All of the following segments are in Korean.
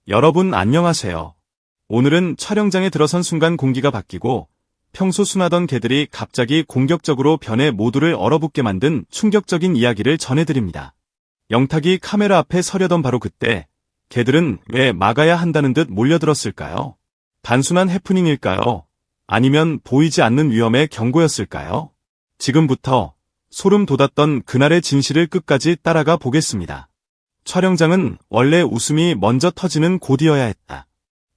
여러분 안녕하세요. 오늘은 촬영장에 들어선 순간 공기가 바뀌고 평소 순하던 개들이 갑자기 공격적으로 변해 모두를 얼어붙게 만든 충격적인 이야기를 전해드립니다. 영탁이 카메라 앞에 서려던 바로 그때 개들은 왜 막아야 한다는 듯 몰려들었을까요? 단순한 해프닝일까요? 아니면 보이지 않는 위험의 경고였을까요? 지금부터 소름 돋았던 그날의 진실을 끝까지 따라가 보겠습니다. 촬영장은 원래 웃음이 먼저 터지는 곳이어야 했다.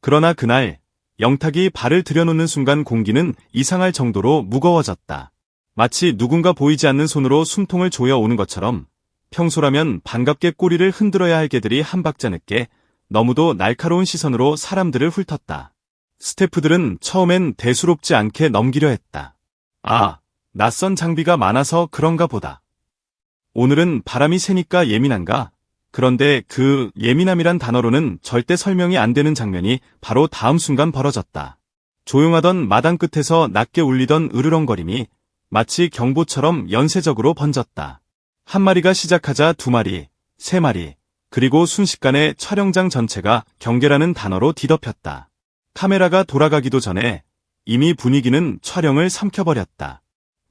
그러나 그날 영탁이 발을 들여놓는 순간 공기는 이상할 정도로 무거워졌다. 마치 누군가 보이지 않는 손으로 숨통을 조여오는 것처럼 평소라면 반갑게 꼬리를 흔들어야 할 개들이 한 박자 늦게 너무도 날카로운 시선으로 사람들을 훑었다. 스태프들은 처음엔 대수롭지 않게 넘기려 했다. 아, 낯선 장비가 많아서 그런가 보다. 오늘은 바람이 세니까 예민한가? 그런데 그 예민함이란 단어로는 절대 설명이 안 되는 장면이 바로 다음 순간 벌어졌다. 조용하던 마당 끝에서 낮게 울리던 으르렁거림이 마치 경보처럼 연쇄적으로 번졌다. 한 마리가 시작하자 두 마리, 세 마리, 그리고 순식간에 촬영장 전체가 경계라는 단어로 뒤덮였다. 카메라가 돌아가기도 전에 이미 분위기는 촬영을 삼켜버렸다.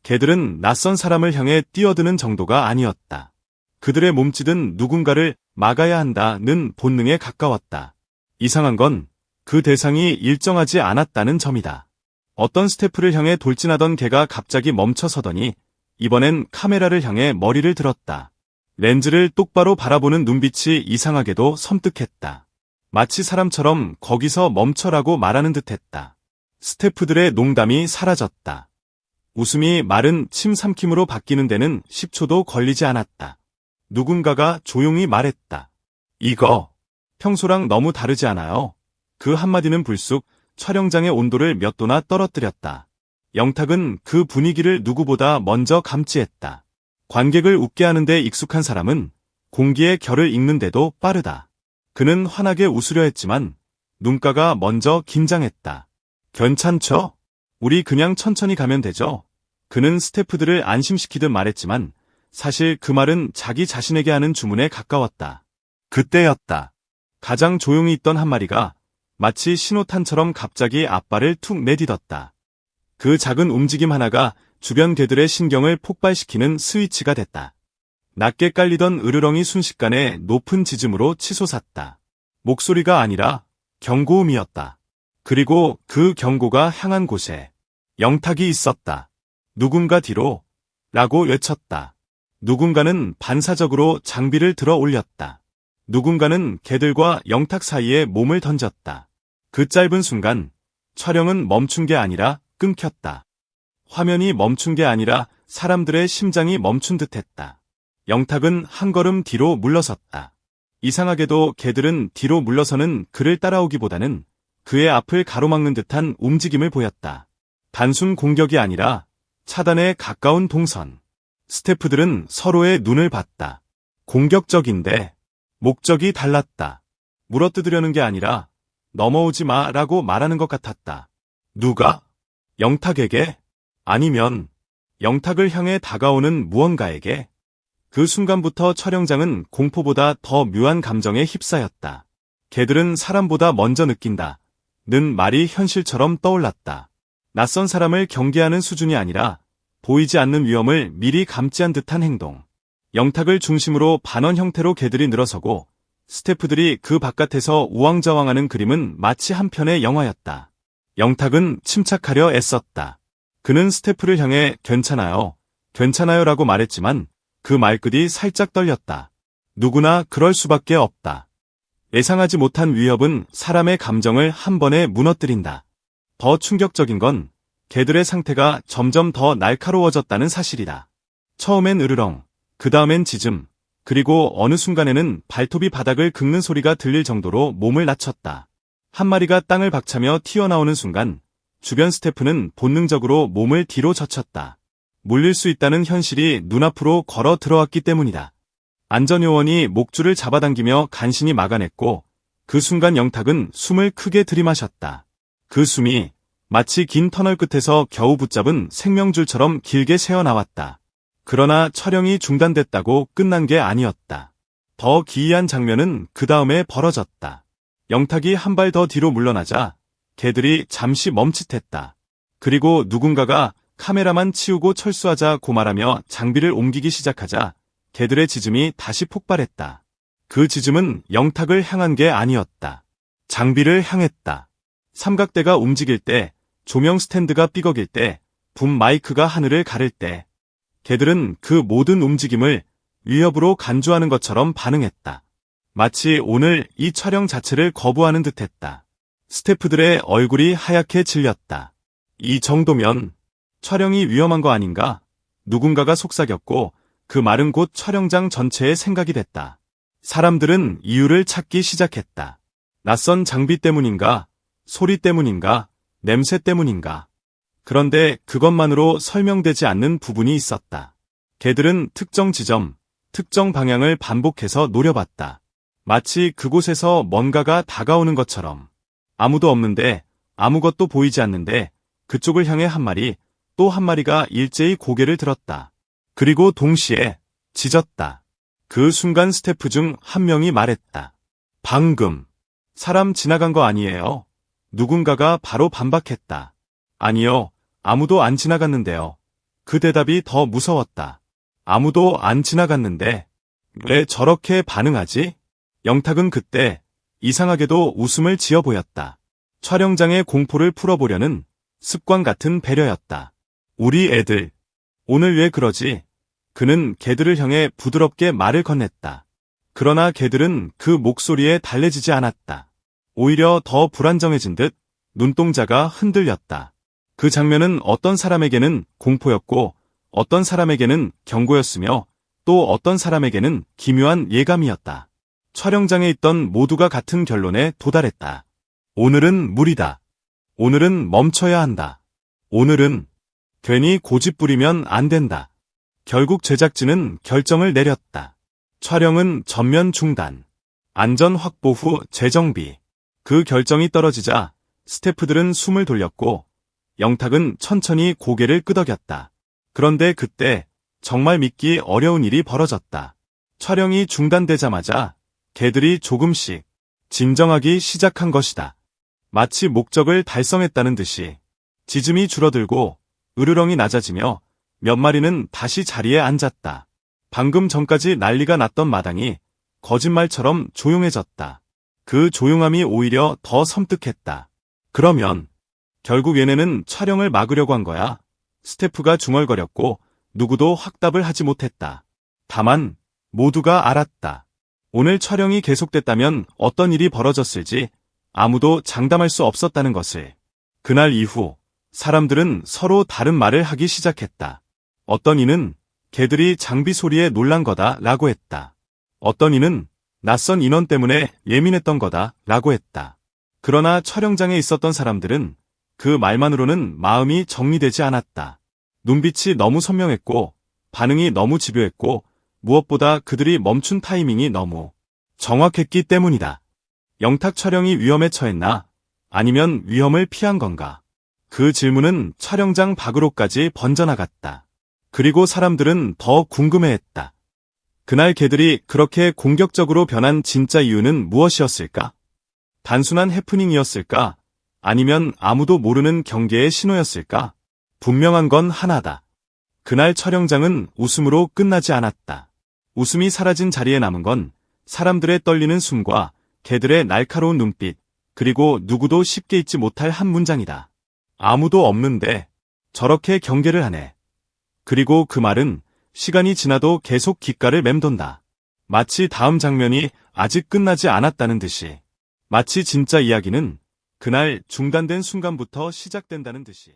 개들은 낯선 사람을 향해 뛰어드는 정도가 아니었다. 그들의 몸짓은 누군가를 막아야 한다는 본능에 가까웠다. 이상한 건 그 대상이 일정하지 않았다는 점이다. 어떤 스태프를 향해 돌진하던 개가 갑자기 멈춰서더니 이번엔 카메라를 향해 머리를 들었다. 렌즈를 똑바로 바라보는 눈빛이 이상하게도 섬뜩했다. 마치 사람처럼 거기서 멈춰라고 말하는 듯했다. 스태프들의 농담이 사라졌다. 웃음이 마른 침 삼킴으로 바뀌는 데는 10초도 걸리지 않았다. 누군가가 조용히 말했다. 이거 평소랑 너무 다르지 않아요? 그 한마디는 불쑥 촬영장의 온도를 몇 도나 떨어뜨렸다. 영탁은 그 분위기를 누구보다 먼저 감지했다. 관객을 웃게 하는데 익숙한 사람은 공기의 결을 읽는데도 빠르다. 그는 환하게 웃으려 했지만 눈가가 먼저 긴장했다. 괜찮죠? 우리 그냥 천천히 가면 되죠? 그는 스태프들을 안심시키듯 말했지만 사실 그 말은 자기 자신에게 하는 주문에 가까웠다. 그때였다. 가장 조용히 있던 한 마리가 마치 신호탄처럼 갑자기 앞발을 툭 내딛었다. 그 작은 움직임 하나가 주변 개들의 신경을 폭발시키는 스위치가 됐다. 낮게 깔리던 으르렁이 순식간에 높은 짖음으로 치솟았다. 목소리가 아니라 경고음이었다. 그리고 그 경고가 향한 곳에 영탁이 있었다. 누군가 뒤로 라고 외쳤다. 누군가는 반사적으로 장비를 들어 올렸다. 누군가는 개들과 영탁 사이에 몸을 던졌다. 그 짧은 순간 촬영은 멈춘 게 아니라 끊겼다. 화면이 멈춘 게 아니라 사람들의 심장이 멈춘 듯했다. 영탁은 한 걸음 뒤로 물러섰다. 이상하게도 개들은 뒤로 물러서는 그를 따라오기보다는 그의 앞을 가로막는 듯한 움직임을 보였다. 단순 공격이 아니라 차단에 가까운 동선. 스태프들은 서로의 눈을 봤다. 공격적인데 목적이 달랐다. 물어뜯으려는 게 아니라 넘어오지 마라고 말하는 것 같았다. 누가? 영탁에게? 아니면 영탁을 향해 다가오는 무언가에게? 그 순간부터 촬영장은 공포보다 더 묘한 감정에 휩싸였다. 개들은 사람보다 먼저 느낀다. 는 말이 현실처럼 떠올랐다. 낯선 사람을 경계하는 수준이 아니라 보이지 않는 위험을 미리 감지한 듯한 행동. 영탁을 중심으로 반원 형태로 개들이 늘어서고 스태프들이 그 바깥에서 우왕좌왕하는 그림은 마치 한 편의 영화였다. 영탁은 침착하려 애썼다. 그는 스태프를 향해 괜찮아요, 괜찮아요라고 말했지만 그 말끝이 살짝 떨렸다. 누구나 그럴 수밖에 없다. 예상하지 못한 위협은 사람의 감정을 한 번에 무너뜨린다. 더 충격적인 건 개들의 상태가 점점 더 날카로워졌다는 사실이다. 처음엔 으르렁, 그 다음엔 짖음, 그리고 어느 순간에는 발톱이 바닥을 긁는 소리가 들릴 정도로 몸을 낮췄다. 한 마리가 땅을 박차며 튀어나오는 순간 주변 스태프는 본능적으로 몸을 뒤로 젖혔다. 물릴 수 있다는 현실이 눈앞으로 걸어 들어왔기 때문이다. 안전요원이 목줄을 잡아당기며 간신히 막아냈고 그 순간 영탁은 숨을 크게 들이마셨다. 그 숨이 마치 긴 터널 끝에서 겨우 붙잡은 생명줄처럼 길게 새어나왔다. 그러나 촬영이 중단됐다고 끝난 게 아니었다. 더 기이한 장면은 그 다음에 벌어졌다. 영탁이 한 발 더 뒤로 물러나자 개들이 잠시 멈칫했다. 그리고 누군가가 카메라만 치우고 철수하자 고말하며 장비를 옮기기 시작하자 개들의 짖음이 다시 폭발했다. 그 짖음은 영탁을 향한 게 아니었다. 장비를 향했다. 삼각대가 움직일 때, 조명 스탠드가 삐걱일 때, 붐 마이크가 하늘을 가를 때, 개들은 그 모든 움직임을 위협으로 간주하는 것처럼 반응했다. 마치 오늘 이 촬영 자체를 거부하는 듯했다. 스태프들의 얼굴이 하얗게 질렸다. 이 정도면 촬영이 위험한 거 아닌가? 누군가가 속삭였고 그 말은 곧 촬영장 전체의 생각이 됐다. 사람들은 이유를 찾기 시작했다. 낯선 장비 때문인가? 소리 때문인가? 냄새 때문인가? 그런데 그것만으로 설명되지 않는 부분이 있었다. 개들은 특정 지점, 특정 방향을 반복해서 노려봤다. 마치 그곳에서 뭔가가 다가오는 것처럼. 아무도 없는데, 아무것도 보이지 않는데 그쪽을 향해 한 마리, 또 한 마리가 일제히 고개를 들었다. 그리고 동시에 짖었다. 그 순간 스태프 중 한 명이 말했다. 방금 사람 지나간 거 아니에요? 누군가가 바로 반박했다. 아니요, 아무도 안 지나갔는데요. 그 대답이 더 무서웠다. 아무도 안 지나갔는데 왜 저렇게 반응하지? 영탁은 그때 이상하게도 웃음을 지어 보였다. 촬영장의 공포를 풀어보려는 습관 같은 배려였다. 우리 애들, 오늘 왜 그러지? 그는 개들을 향해 부드럽게 말을 건넸다. 그러나 개들은 그 목소리에 달래지지 않았다. 오히려 더 불안정해진 듯 눈동자가 흔들렸다. 그 장면은 어떤 사람에게는 공포였고 어떤 사람에게는 경고였으며 또 어떤 사람에게는 기묘한 예감이었다. 촬영장에 있던 모두가 같은 결론에 도달했다. 오늘은 무리다. 오늘은 멈춰야 한다. 오늘은 괜히 고집 부리면 안 된다. 결국 제작진은 결정을 내렸다. 촬영은 전면 중단. 안전 확보 후 재정비. 그 결정이 떨어지자 스태프들은 숨을 돌렸고 영탁은 천천히 고개를 끄덕였다. 그런데 그때 정말 믿기 어려운 일이 벌어졌다. 촬영이 중단되자마자 개들이 조금씩 진정하기 시작한 것이다. 마치 목적을 달성했다는 듯이 짖음이 줄어들고 으르렁이 낮아지며 몇 마리는 다시 자리에 앉았다. 방금 전까지 난리가 났던 마당이 거짓말처럼 조용해졌다. 그 조용함이 오히려 더 섬뜩했다. 그러면 결국 얘네는 촬영을 막으려고 한 거야. 스태프가 중얼거렸고 누구도 확답을 하지 못했다. 다만 모두가 알았다. 오늘 촬영이 계속됐다면 어떤 일이 벌어졌을지 아무도 장담할 수 없었다는 것을. 그날 이후 사람들은 서로 다른 말을 하기 시작했다. 어떤 이는 개들이 장비 소리에 놀란 거다 라고 했다. 어떤 이는 낯선 인원 때문에 예민했던 거다 라고 했다. 그러나 촬영장에 있었던 사람들은 그 말만으로는 마음이 정리되지 않았다. 눈빛이 너무 선명했고 반응이 너무 집요했고 무엇보다 그들이 멈춘 타이밍이 너무 정확했기 때문이다. 영탁 촬영이 위험에 처했나? 아니면 위험을 피한 건가? 그 질문은 촬영장 밖으로까지 번져나갔다. 그리고 사람들은 더 궁금해했다. 그날 개들이 그렇게 공격적으로 변한 진짜 이유는 무엇이었을까? 단순한 해프닝이었을까? 아니면 아무도 모르는 경계의 신호였을까? 분명한 건 하나다. 그날 촬영장은 웃음으로 끝나지 않았다. 웃음이 사라진 자리에 남은 건 사람들의 떨리는 숨과 개들의 날카로운 눈빛, 그리고 누구도 쉽게 잊지 못할 한 문장이다. 아무도 없는데 저렇게 경계를 하네. 그리고 그 말은 시간이 지나도 계속 귓가를 맴돈다. 마치 다음 장면이 아직 끝나지 않았다는 듯이. 마치 진짜 이야기는 그날 중단된 순간부터 시작된다는 듯이.